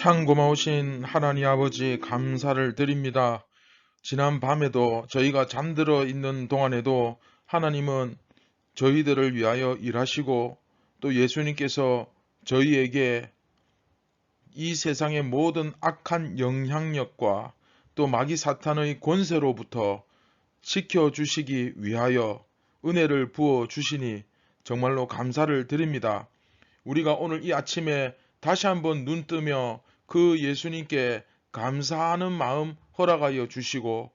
참 고마우신 하나님 아버지 감사를 드립니다. 지난 밤에도 저희가 잠들어 있는 동안에도 하나님은 저희들을 위하여 일하시고 또 예수님께서 저희에게 이 세상의 모든 악한 영향력과 또 마귀 사탄의 권세로부터 지켜주시기 위하여 은혜를 부어 주시니 정말로 감사를 드립니다. 우리가 오늘 이 아침에 다시 한번 눈 뜨며 그 예수님께 감사하는 마음 허락하여 주시고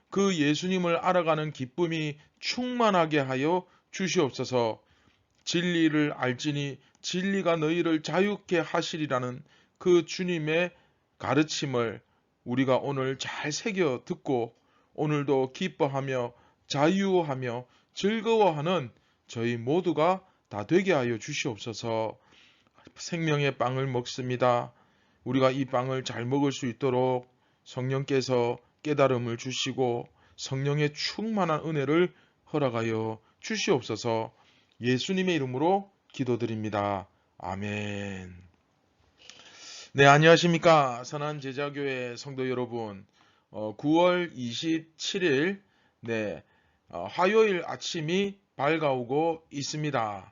그 예수님을 알아가는 기쁨이 충만하게 하여 주시옵소서. 진리를 알지니 진리가 너희를 자유케 하시리라는 그 주님의 가르침을 우리가 오늘 잘 새겨 듣고 오늘도 기뻐하며 자유하며 즐거워하는 저희 모두가 다 되게 하여 주시옵소서. 생명의 빵을 먹습니다. 우리가 이 빵을 잘 먹을 수 있도록 성령께서 깨달음을 주시고 성령의 충만한 은혜를 허락하여 주시옵소서. 예수님의 이름으로 기도드립니다. 아멘. 네, 안녕하십니까. 선한제자교회 성도 여러분. 9월 27일 화요일 아침이 밝아오고 있습니다.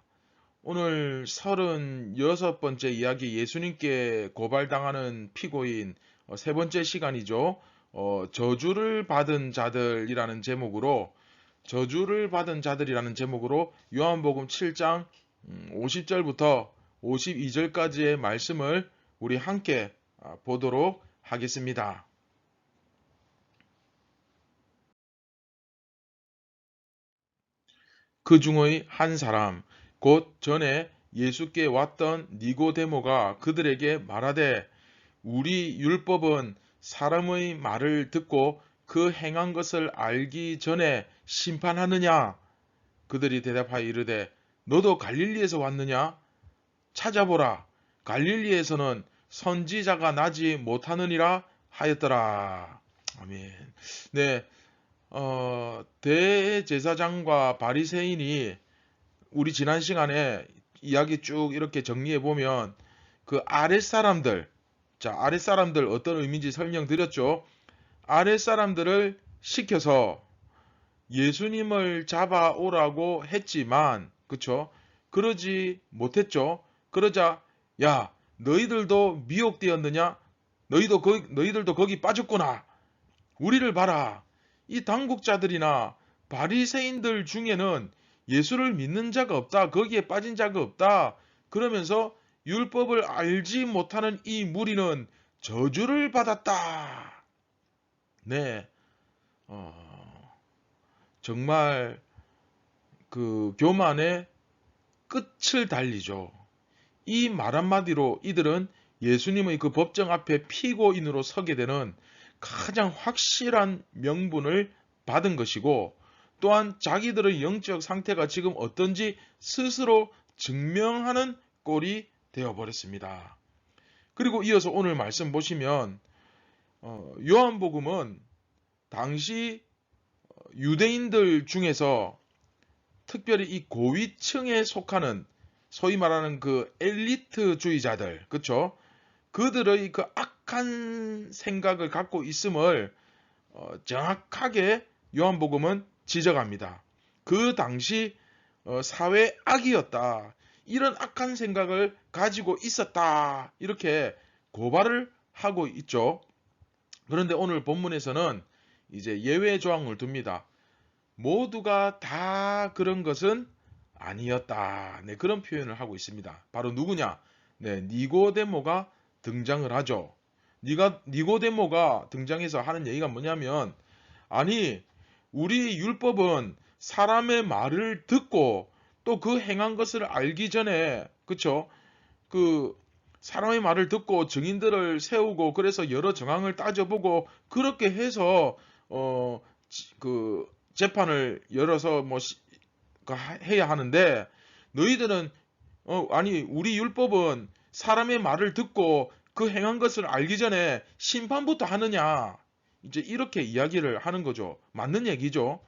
오늘 36번째 이야기, 예수님께 고발당하는 피고인 세 번째 시간이죠. 저주를 받은 자들이라는 제목으로 요한복음 7장 50절부터 52절까지의 말씀을 우리 함께 보도록 하겠습니다. 그 중의 한 사람 곧 전에 예수께 왔던 니고데모가 그들에게 말하되 우리 율법은 사람의 말을 듣고 그 행한 것을 알기 전에 심판하느냐? 그들이 대답하여 이르되 너도 갈릴리에서 왔느냐? 찾아보라. 갈릴리에서는 선지자가 나지 못하느니라 하였더라. 아멘. 네, 대제사장과 바리새인이 우리 지난 시간에 이야기 쭉 이렇게 정리해 보면 그 아랫사람들 어떤 의미인지 설명드렸죠. 아랫사람들을 시켜서 예수님을 잡아오라고 했지만 그쵸? 그러지 못했죠. 그러자 야 너희들도 미혹되었느냐? 너희들도 거기 빠졌구나. 우리를 봐라. 이 당국자들이나 바리새인들 중에는 예수를 믿는 자가 없다. 거기에 빠진 자가 없다. 그러면서 율법을 알지 못하는 이 무리는 저주를 받았다. 네, 정말 그 교만의 끝을 달리죠. 이 말 한마디로 이들은 예수님의 그 법정 앞에 피고인으로 서게 되는 가장 확실한 명분을 받은 것이고 또한 자기들의 영적 상태가 지금 어떤지 스스로 증명하는 꼴이 되어버렸습니다. 그리고 이어서 오늘 말씀 보시면 요한복음은 당시 유대인들 중에서 특별히 이 고위층에 속하는 소위 말하는 그 엘리트주의자들, 그쵸? 그들의 그 악한 생각을 갖고 있음을 정확하게 요한복음은 지적합니다. 그 당시 사회 악이었다. 이런 악한 생각을 가지고 있었다. 이렇게 고발을 하고 있죠. 그런데 오늘 본문에서는 이제 예외 조항을 둡니다. 모두가 다 그런 것은 아니었다. 네, 그런 표현을 하고 있습니다. 바로 누구냐? 네, 니고데모가 등장을 하죠. 니고데모가 등장해서 하는 얘기가 뭐냐면 아니 우리 율법은 사람의 말을 듣고 또 그 행한 것을 알기 전에 그쵸? 그 사람의 말을 듣고 증인들을 세우고 그래서 여러 정황을 따져보고 그렇게 해서 그 재판을 열어서 해야 하는데 너희들은 아니 우리 율법은 사람의 말을 듣고 그 행한 것을 알기 전에 심판부터 하느냐 이제 이렇게 이야기를 하는 거죠. 맞는 얘기죠.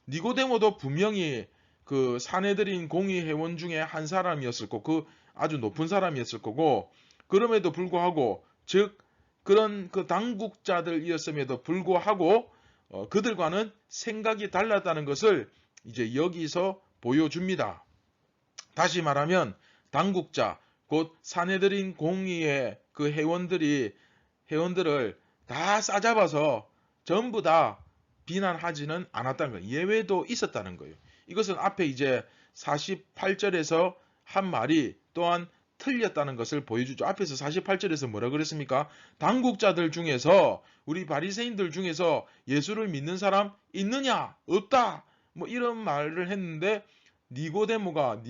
니고데모도 분명히 그 사내들인 공의회원 중에 한 사람이었을 거고 그 아주 높은 사람이었을 거고 그럼에도 불구하고 즉 그런 그 당국자들이었음에도 불구하고 그들과는 생각이 달랐다는 것을 이제 여기서 보여줍니다. 다시 말하면 당국자, 곧 사내들인 공의의 그 회원들을 다 싸잡아서 전부 다 비난하지는 않았다는 거예요. 예외도 있었다는 거예요. 이것은 앞에 이제 48절에서 한 말이 또한 틀렸다는 것을 보여주죠. 앞에서 48절에서 뭐라 그랬습니까? 당국자들 중에서 우리 바리새인들 중에서 예수를 믿는 사람 있느냐? 없다. 뭐 이런 말을 했는데 니고데모가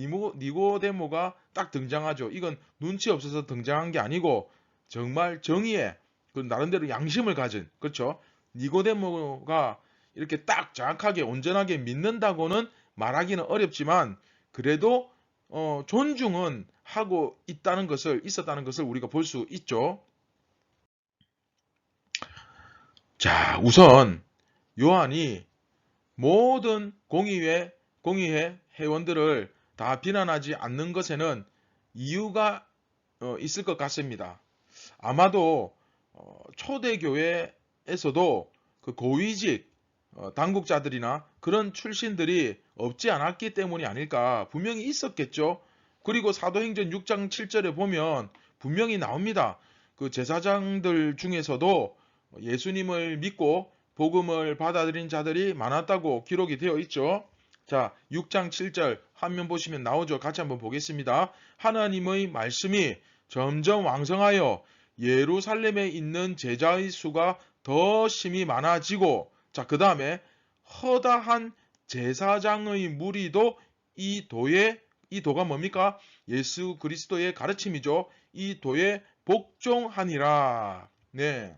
딱 등장하죠. 이건 눈치 없어서 등장한 게 아니고 정말 정의에 그 나름대로 양심을 가진, 그렇죠? 니고데모가 이렇게 딱 정확하게 온전하게 믿는다고는 말하기는 어렵지만 그래도 존중은 하고 있었다는 것을 우리가 볼 수 있죠. 자, 우선 요한이 모든 공의회 회원들을 다 비난하지 않는 것에는 이유가 있을 것 같습니다. 아마도 초대교회에서도 그 고위직 당국자들이나 그런 출신들이 없지 않았기 때문이 아닐까. 분명히 있었겠죠. 그리고 사도행전 6장 7절에 보면 분명히 나옵니다. 그 제사장들 중에서도 예수님을 믿고 복음을 받아들인 자들이 많았다고 기록이 되어 있죠. 자, 6장 7절 화면 보시면 나오죠. 같이 한번 보겠습니다. 하나님의 말씀이 점점 왕성하여 예루살렘에 있는 제자의 수가 더 심히 많아지고, 자, 그 다음에 허다한 제사장의 무리도 이 도가 뭡니까? 예수 그리스도의 가르침이죠. 이 도에 복종하니라. 네.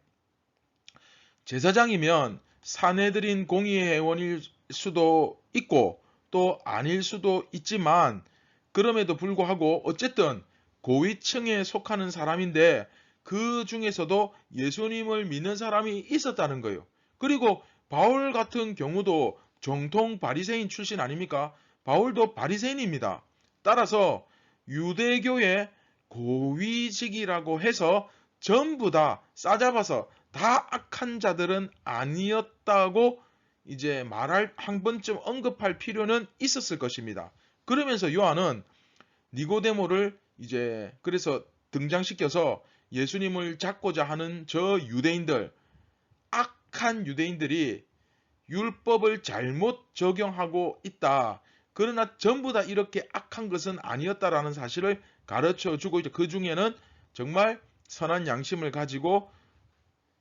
제사장이면 사내들인 공의회원일 수도 있고 또 아닐 수도 있지만 그럼에도 불구하고 어쨌든 고위층에 속하는 사람인데 그 중에서도 예수님을 믿는 사람이 있었다는 거예요. 그리고 바울 같은 경우도 정통 바리새인 출신 아닙니까? 바울도 바리새인입니다. 따라서 유대교의 고위직이라고 해서 전부 다 싸잡아서 다 악한 자들은 아니었다고 이제 말할 한 번쯤 언급할 필요는 있었을 것입니다. 그러면서 요한은 니고데모를 이제 그래서 등장시켜서 예수님을 잡고자 하는 저 유대인들, 악한 유대인들이 율법을 잘못 적용하고 있다. 그러나 전부 다 이렇게 악한 것은 아니었다라는 사실을 가르쳐 주고 있죠. 그 중에는 정말 선한 양심을 가지고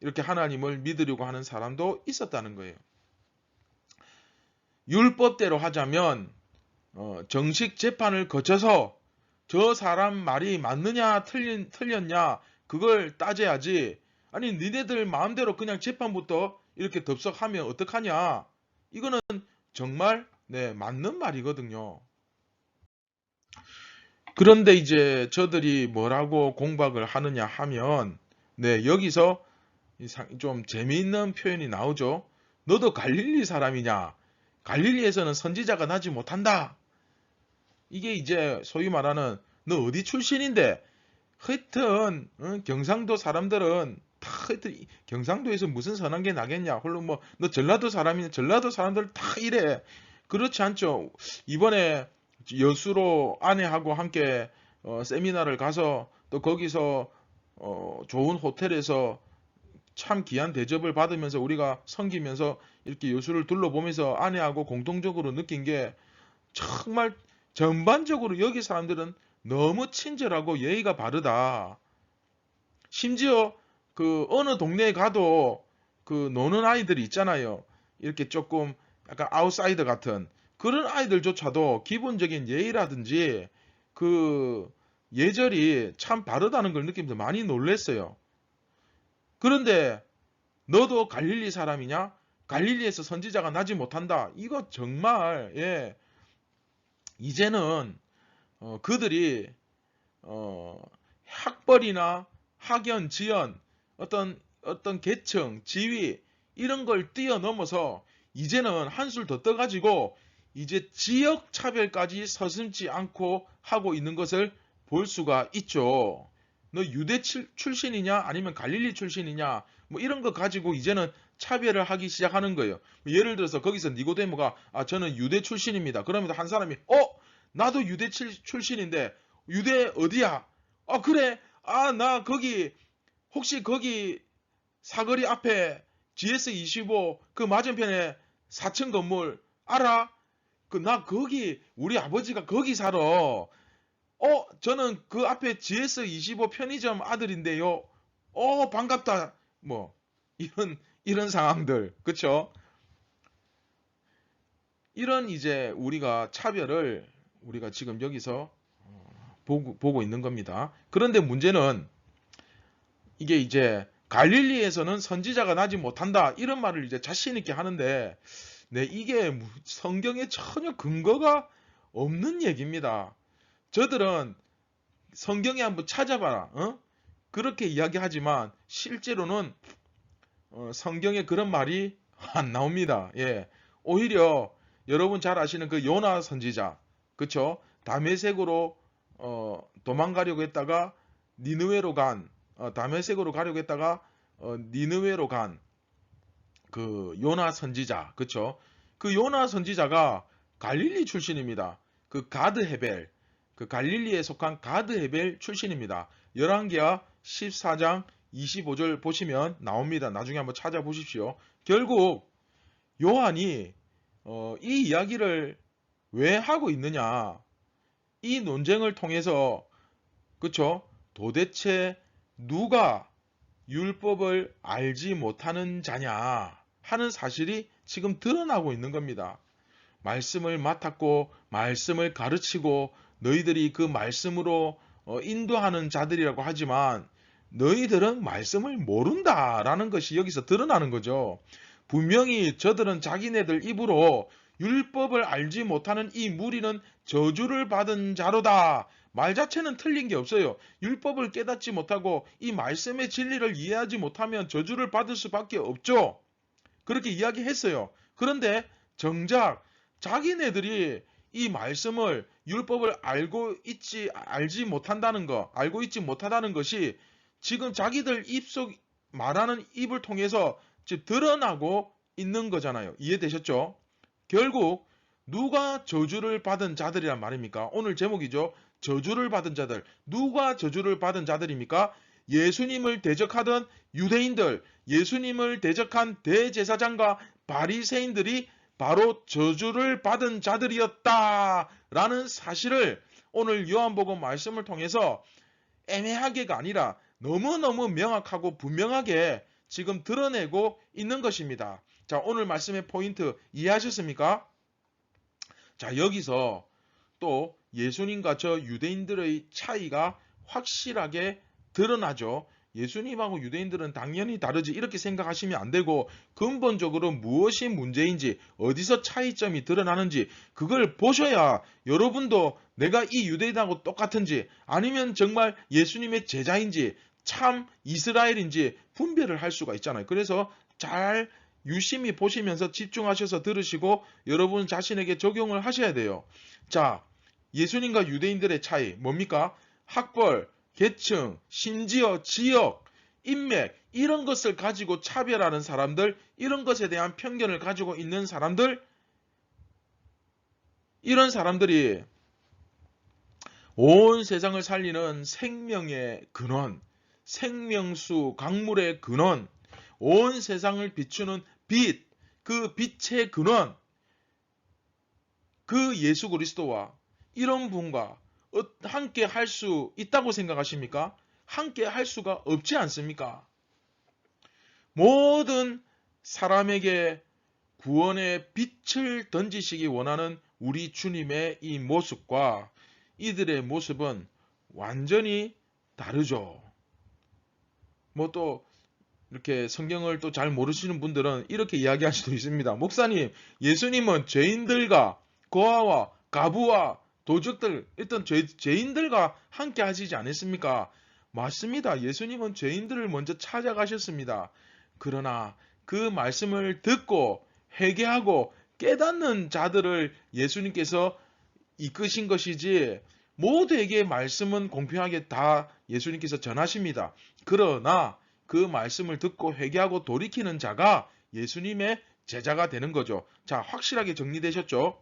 이렇게 하나님을 믿으려고 하는 사람도 있었다는 거예요. 율법대로 하자면 정식 재판을 거쳐서 저 사람 말이 맞느냐 틀렸냐 그걸 따져야지. 아니 니네들 마음대로 그냥 재판부터 이렇게 덥석하면 어떡하냐. 이거는 정말 맞는 말이거든요. 그런데 이제 저들이 뭐라고 공박을 하느냐 하면 여기서 좀 재미있는 표현이 나오죠. 너도 갈릴리 사람이냐? 갈릴리에서는 선지자가 나지 못한다. 이게 이제 소위 말하는 너 어디 출신인데? 하여튼 경상도 사람들은 다 하여튼 경상도에서 무슨 선한 게 나겠냐? 홀로 뭐 너 전라도 사람이냐? 전라도 사람들 다 이래. 그렇지 않죠. 이번에 여수로 아내하고 함께 세미나를 가서 또 거기서 좋은 호텔에서 참 귀한 대접을 받으면서 우리가 섬기면서 이렇게 여수를 둘러보면서 아내하고 공통적으로 느낀 게 정말 전반적으로 여기 사람들은 너무 친절하고 예의가 바르다. 심지어 그 어느 동네에 가도 그 노는 아이들이 있잖아요. 이렇게 조금 약간 아웃사이더 같은 그런 아이들조차도 기본적인 예의라든지 그 예절이 참 바르다는 걸 느끼면서 많이 놀랐어요. 그런데 너도 갈릴리 사람이냐? 갈릴리에서 선지자가 나지 못한다. 이거 정말 이제는 그들이 학벌이나 학연, 지연, 어떤 계층, 지위 이런 걸 뛰어넘어서 이제는 한술 더 떠가지고 이제 지역 차별까지 서슴지 않고 하고 있는 것을 볼 수가 있죠. 너 유대 출신이냐 아니면 갈릴리 출신이냐 뭐 이런 거 가지고 이제는 차별을 하기 시작하는 거예요. 예를 들어서 거기서 니고데모가 저는 유대 출신입니다. 그러면 한 사람이 나도 유대 출신인데 유대 어디야? 그래. 나 거기 혹시 거기 사거리 앞에 GS25 그 맞은편에 4층 건물 알아? 나 거기 우리 아버지가 거기 살아. 저는 그 앞에 GS25 편의점 아들인데요. 반갑다. 뭐 이런 상황들. 그쵸? 이런 이제 우리가 차별을 우리가 지금 여기서 보고 있는 겁니다. 그런데 문제는 이게 이제 갈릴리에서는 선지자가 나지 못한다 이런 말을 이제 자신 있게 하는데 이게 성경에 전혀 근거가 없는 얘기입니다. 저들은 성경에 한번 찾아봐라. 그렇게 이야기하지만 실제로는 성경에 그런 말이 안 나옵니다. 예. 오히려 여러분 잘 아시는 그 요나 선지자, 그쵸? 다메섹으로 도망가려고 했다가 니느웨로 간, 다메섹으로 가려고 했다가 니느웨로 간 그 요나 선지자, 그쵸? 그 요나 선지자가 갈릴리 출신입니다. 그 가드 헤벨, 그 갈릴리에 속한 가드 헤벨 출신입니다. 열왕기하 14장 25절 보시면 나옵니다. 나중에 한번 찾아보십시오. 결국 요한이 이 이야기를 왜 하고 있느냐? 이 논쟁을 통해서 그쵸? 도대체 누가 율법을 알지 못하는 자냐 하는 사실이 지금 드러나고 있는 겁니다. 말씀을 맡았고 말씀을 가르치고 너희들이 그 말씀으로 인도하는 자들이라고 하지만 너희들은 말씀을 모른다라는 것이 여기서 드러나는 거죠. 분명히 저들은 자기네들 입으로 율법을 알지 못하는 이 무리는 저주를 받은 자로다. 말 자체는 틀린 게 없어요. 율법을 깨닫지 못하고 이 말씀의 진리를 이해하지 못하면 저주를 받을 수밖에 없죠. 그렇게 이야기했어요. 그런데 정작 자기네들이 이 말씀을 율법을 알지 못한다는 거, 알고 있지 못하다는 것이 지금 자기들 입속 말하는 입을 통해서 지금 드러나고 있는 거잖아요. 이해되셨죠? 결국 누가 저주를 받은 자들이란 말입니까? 오늘 제목이죠. 저주를 받은 자들. 누가 저주를 받은 자들입니까? 예수님을 대적하던 유대인들, 예수님을 대적한 대제사장과 바리새인들이 바로 저주를 받은 자들이었다라는 사실을 오늘 요한복음 말씀을 통해서 애매하게가 아니라 너무너무 명확하고 분명하게 지금 드러내고 있는 것입니다. 자, 오늘 말씀의 포인트 이해하셨습니까? 자, 여기서 또 예수님과 저 유대인들의 차이가 확실하게 드러나죠. 예수님하고 유대인들은 당연히 다르지 이렇게 생각하시면 안 되고 근본적으로 무엇이 문제인지 어디서 차이점이 드러나는지 그걸 보셔야 여러분도 내가 이 유대인하고 똑같은지 아니면 정말 예수님의 제자인지 참 이스라엘인지 분별을 할 수가 있잖아요. 그래서 잘 유심히 보시면서 집중하셔서 들으시고 여러분 자신에게 적용을 하셔야 돼요. 자, 예수님과 유대인들의 차이 뭡니까? 학벌, 계층, 심지어 지역, 인맥 이런 것을 가지고 차별하는 사람들, 이런 것에 대한 편견을 가지고 있는 사람들, 이런 사람들이 온 세상을 살리는 생명의 근원, 생명수 강물의 근원, 온 세상을 비추는 빛, 그 빛의 근원, 그 예수 그리스도와 이런 분과 함께 할 수 있다고 생각하십니까? 함께 할 수가 없지 않습니까? 모든 사람에게 구원의 빛을 던지시기 원하는 우리 주님의 이 모습과 이들의 모습은 완전히 다르죠. 뭐 또 이렇게 성경을 또 잘 모르시는 분들은 이렇게 이야기할 수도 있습니다. 목사님, 예수님은 죄인들과 고아와 가부와 도적들, 일단 죄인들과 함께 하시지 않았습니까? 맞습니다. 예수님은 죄인들을 먼저 찾아가셨습니다. 그러나 그 말씀을 듣고 회개하고 깨닫는 자들을 예수님께서 이끄신 것이지 모두에게 말씀은 공평하게 다 예수님께서 전하십니다. 그러나 그 말씀을 듣고 회개하고 돌이키는 자가 예수님의 제자가 되는 거죠. 자, 확실하게 정리되셨죠?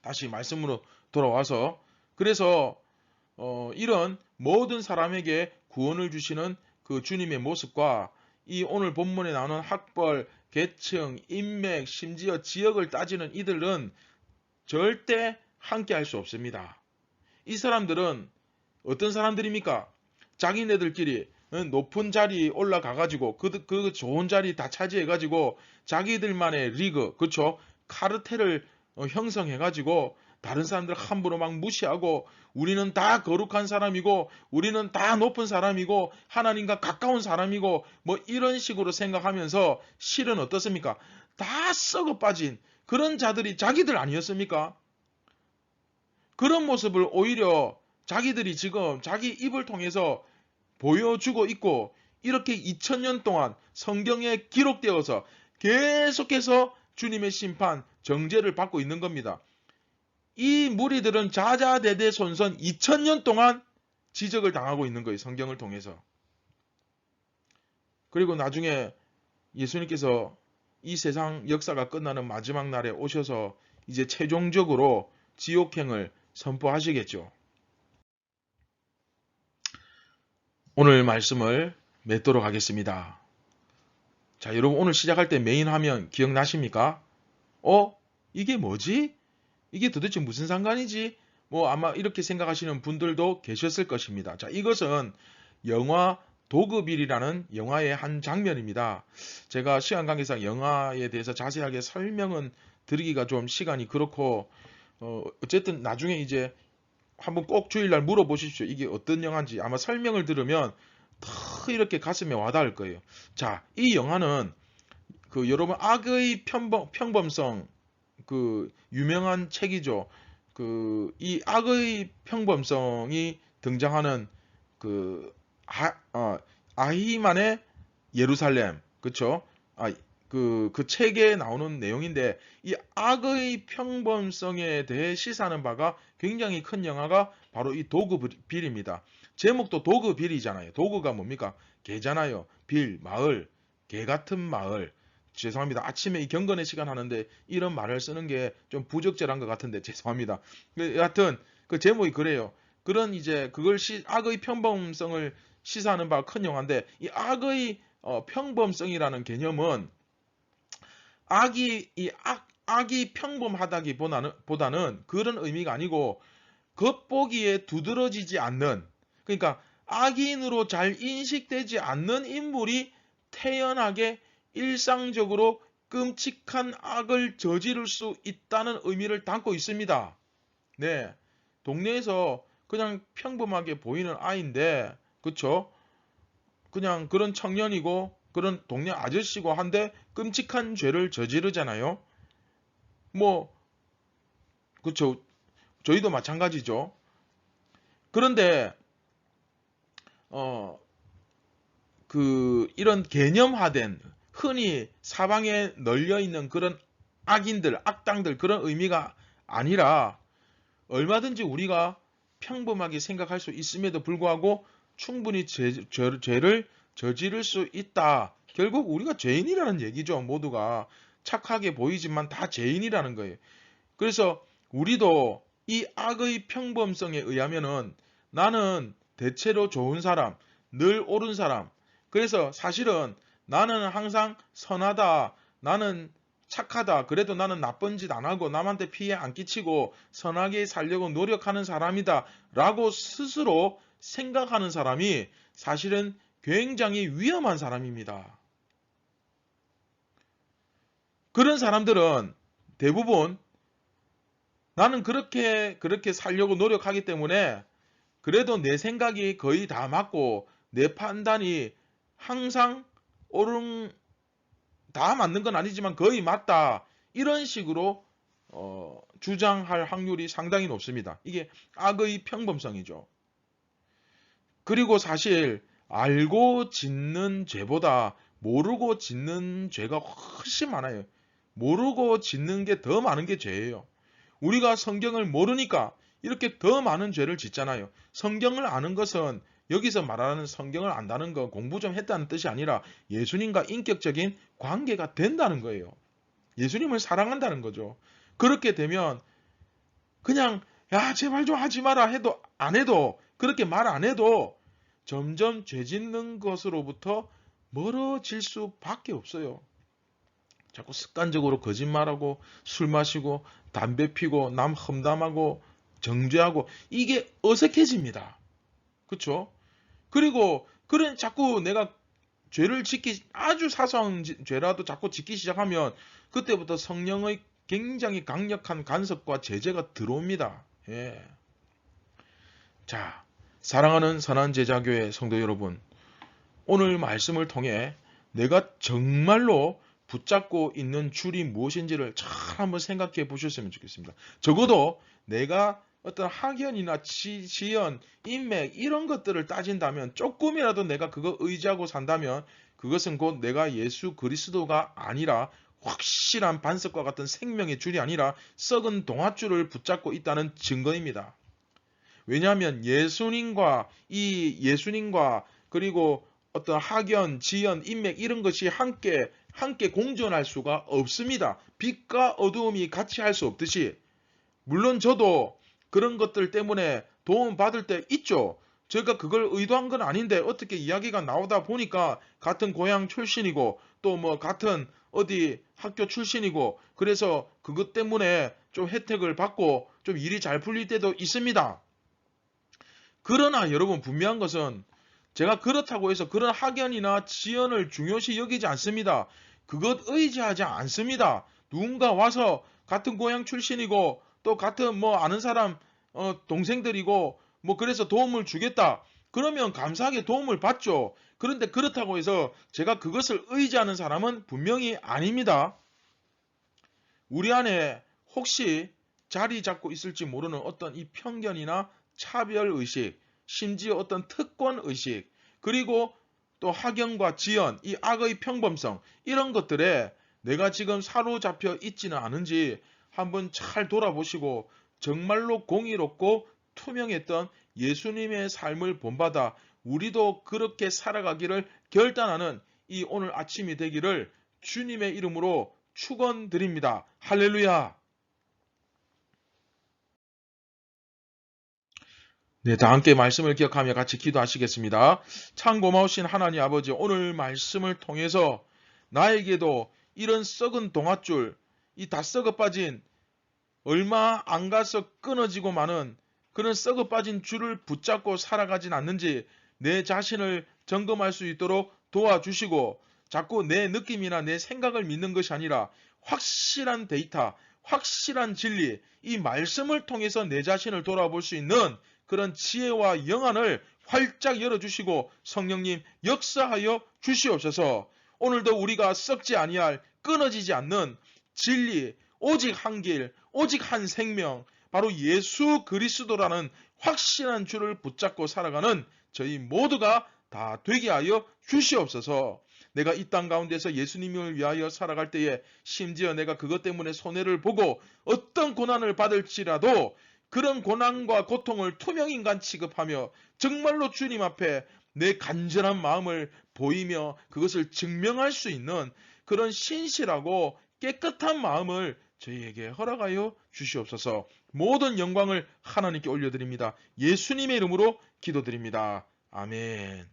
다시 말씀으로 돌아와서 그래서 이런 모든 사람에게 구원을 주시는 그 주님의 모습과 이 오늘 본문에 나오는 학벌, 계층, 인맥, 심지어 지역을 따지는 이들은 절대 함께 할 수 없습니다. 이 사람들은 어떤 사람들입니까? 자기네들끼리 높은 자리 올라가가지고 그 좋은 자리 다 차지해가지고 자기들만의 리그, 그쵸? 카르텔을 형성해가지고 다른 사람들 함부로 막 무시하고 우리는 다 거룩한 사람이고 우리는 다 높은 사람이고 하나님과 가까운 사람이고 뭐 이런 식으로 생각하면서 실은 어떻습니까? 다 썩어 빠진 그런 자들이 자기들 아니었습니까? 그런 모습을 오히려 자기들이 지금 자기 입을 통해서 보여주고 있고 이렇게 2000년 동안 성경에 기록되어서 계속해서 주님의 심판, 정죄를 받고 있는 겁니다. 이 무리들은 자자대대손손 2000년 동안 지적을 당하고 있는 거예요. 성경을 통해서. 그리고 나중에 예수님께서 이 세상 역사가 끝나는 마지막 날에 오셔서 이제 최종적으로 지옥행을 선포하시겠죠. 오늘 말씀을 맺도록 하겠습니다. 자, 여러분 오늘 시작할 때 메인 화면 기억나십니까? 이게 뭐지? 이게 도대체 무슨 상관이지? 뭐 아마 이렇게 생각하시는 분들도 계셨을 것입니다. 자, 이것은 영화 도그빌이라는 영화의 한 장면입니다. 제가 시간 관계상 영화에 대해서 자세하게 설명은 드리기가 좀 시간이 그렇고 어쨌든 나중에 이제 한번 꼭 주일날 물어보십시오. 이게 어떤 영화인지 아마 설명을 들으면 더 이렇게 가슴에 와닿을 거예요. 자, 이 영화는 그 여러분 악의 평범성 그 유명한 책이죠. 그 이 악의 평범성이 등장하는 그 아히만의 예루살렘, 그쵸? 그 책에 나오는 내용인데 이 악의 평범성에 대해 시사하는 바가 굉장히 큰 영화가 바로 이 도그빌입니다. 제목도 도그빌이잖아요. 도그가 뭡니까? 개잖아요. 빌, 마을, 개 같은 마을. 죄송합니다. 아침에 이 경건의 시간 하는데 이런 말을 쓰는 게 좀 부적절한 것 같은데 죄송합니다. 여하튼 그 제목이 그래요. 그런 이제 그걸 악의 평범성을 시사하는 바가 큰 영화인데 이 악의 평범성이라는 개념은 악이 평범하다기보다는 그런 의미가 아니고 겉보기에 두드러지지 않는, 그러니까 악인으로 잘 인식되지 않는 인물이 태연하게 일상적으로 끔찍한 악을 저지를 수 있다는 의미를 담고 있습니다. 네, 동네에서 그냥 평범하게 보이는 아이인데, 그쵸? 그냥 그런 청년이고 그런 동네 아저씨고 한데 끔찍한 죄를 저지르잖아요. 뭐 그쵸. 저희도 마찬가지죠. 그런데 이런 개념화된 흔히 사방에 널려 있는 그런 악인들, 악당들 그런 의미가 아니라 얼마든지 우리가 평범하게 생각할 수 있음에도 불구하고 충분히 죄를 저지를 수 있다. 결국 우리가 죄인이라는 얘기죠. 모두가 착하게 보이지만 다 죄인이라는 거예요. 그래서 우리도 이 악의 평범성에 의하면은 나는 대체로 좋은 사람, 늘 옳은 사람. 그래서 사실은 나는 항상 선하다. 나는 착하다. 그래도 나는 나쁜 짓 안 하고 남한테 피해 안 끼치고 선하게 살려고 노력하는 사람이다. 라고 스스로 생각하는 사람이 사실은 굉장히 위험한 사람입니다. 그런 사람들은 대부분 나는 그렇게 살려고 노력하기 때문에 그래도 내 생각이 거의 다 맞고 내 판단이 항상 다 맞는 건 아니지만 거의 맞다. 이런 식으로 주장할 확률이 상당히 높습니다. 이게 악의 평범성이죠. 그리고 사실 알고 짓는 죄보다 모르고 짓는 죄가 훨씬 많아요. 모르고 짓는 게 더 많은 게 죄예요. 우리가 성경을 모르니까 이렇게 더 많은 죄를 짓잖아요. 성경을 아는 것은 여기서 말하는 성경을 안다는 거 공부 좀 했다는 뜻이 아니라 예수님과 인격적인 관계가 된다는 거예요. 예수님을 사랑한다는 거죠. 그렇게 되면 그냥 야 제발 좀 하지 마라 해도 안 해도 그렇게 말 안 해도 점점 죄 짓는 것으로부터 멀어질 수밖에 없어요. 자꾸 습관적으로 거짓말하고 술 마시고 담배 피고 남 험담하고 정죄하고 이게 어색해집니다. 그렇죠? 그리고 그런 자꾸 내가 죄를 짓기 아주 사소한 죄라도 자꾸 짓기 시작하면 그때부터 성령의 굉장히 강력한 간섭과 제재가 들어옵니다. 예. 자, 사랑하는 선한 제자교회 성도 여러분, 오늘 말씀을 통해 내가 정말로 붙잡고 있는 줄이 무엇인지를 잘 한번 생각해 보셨으면 좋겠습니다. 적어도 내가 어떤 학연이나 지연, 인맥 이런 것들을 따진다면 조금이라도 내가 그거 의지하고 산다면 그것은 곧 내가 예수 그리스도가 아니라 확실한 반석과 같은 생명의 줄이 아니라 썩은 동아줄을 붙잡고 있다는 증거입니다. 왜냐하면 예수님과 그리고 어떤 학연, 지연, 인맥 이런 것이 함께 공존할 수가 없습니다. 빛과 어두움이 같이 할 수 없듯이 물론 저도 그런 것들 때문에 도움 받을 때 있죠. 제가 그걸 의도한 건 아닌데 어떻게 이야기가 나오다 보니까 같은 고향 출신이고 또 뭐 같은 어디 학교 출신이고 그래서 그것 때문에 좀 혜택을 받고 좀 일이 잘 풀릴 때도 있습니다. 그러나 여러분 분명한 것은 제가 그렇다고 해서 그런 학연이나 지연을 중요시 여기지 않습니다. 그것 의지하지 않습니다. 누군가 와서 같은 고향 출신이고 또 같은 뭐 아는 사람 동생들이고 뭐 그래서 도움을 주겠다. 그러면 감사하게 도움을 받죠. 그런데 그렇다고 해서 제가 그것을 의지하는 사람은 분명히 아닙니다. 우리 안에 혹시 자리 잡고 있을지 모르는 어떤 이 편견이나 차별의식, 심지어 어떤 특권의식, 그리고 또 학연과 지연, 이 악의 평범성 이런 것들에 내가 지금 사로잡혀 있지는 않은지 한번 잘 돌아보시고 정말로 공의롭고 투명했던 예수님의 삶을 본받아 우리도 그렇게 살아가기를 결단하는 이 오늘 아침이 되기를 주님의 이름으로 축원드립니다. 할렐루야. 네, 다 함께 말씀을 기억하며 같이 기도하시겠습니다. 참 고마우신 하나님 아버지, 오늘 말씀을 통해서 나에게도 이런 썩은 동아줄, 이 다 썩어 빠진 얼마 안 가서 끊어지고 마는 그런 썩어 빠진 줄을 붙잡고 살아가진 않는지 내 자신을 점검할 수 있도록 도와주시고 자꾸 내 느낌이나 내 생각을 믿는 것이 아니라 확실한 데이터, 확실한 진리, 이 말씀을 통해서 내 자신을 돌아볼 수 있는 그런 지혜와 영안을 활짝 열어주시고 성령님 역사하여 주시옵소서. 오늘도 우리가 썩지 아니할 끊어지지 않는 진리, 오직 한 길, 오직 한 생명, 바로 예수 그리스도라는 확실한 줄을 붙잡고 살아가는 저희 모두가 다 되게 하여 주시옵소서. 내가 이 땅 가운데서 예수님을 위하여 살아갈 때에 심지어 내가 그것 때문에 손해를 보고 어떤 고난을 받을지라도 그런 고난과 고통을 투명인간 취급하며 정말로 주님 앞에 내 간절한 마음을 보이며 그것을 증명할 수 있는 그런 신실하고 깨끗한 마음을 저희에게 허락하여 주시옵소서. 모든 영광을 하나님께 올려드립니다. 예수님의 이름으로 기도드립니다. 아멘.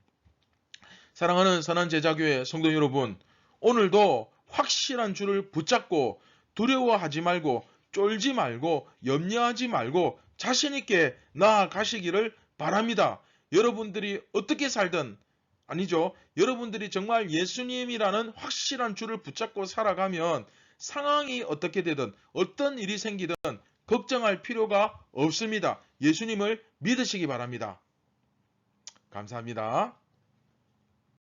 사랑하는 선한 제자교회 성도 여러분, 오늘도 확실한 줄을 붙잡고 두려워하지 말고 쫄지 말고 염려하지 말고 자신있게 나아가시기를 바랍니다. 여러분들이 어떻게 살든 아니죠. 여러분들이 정말 예수님이라는 확실한 줄을 붙잡고 살아가면 상황이 어떻게 되든 어떤 일이 생기든 걱정할 필요가 없습니다. 예수님을 믿으시기 바랍니다. 감사합니다.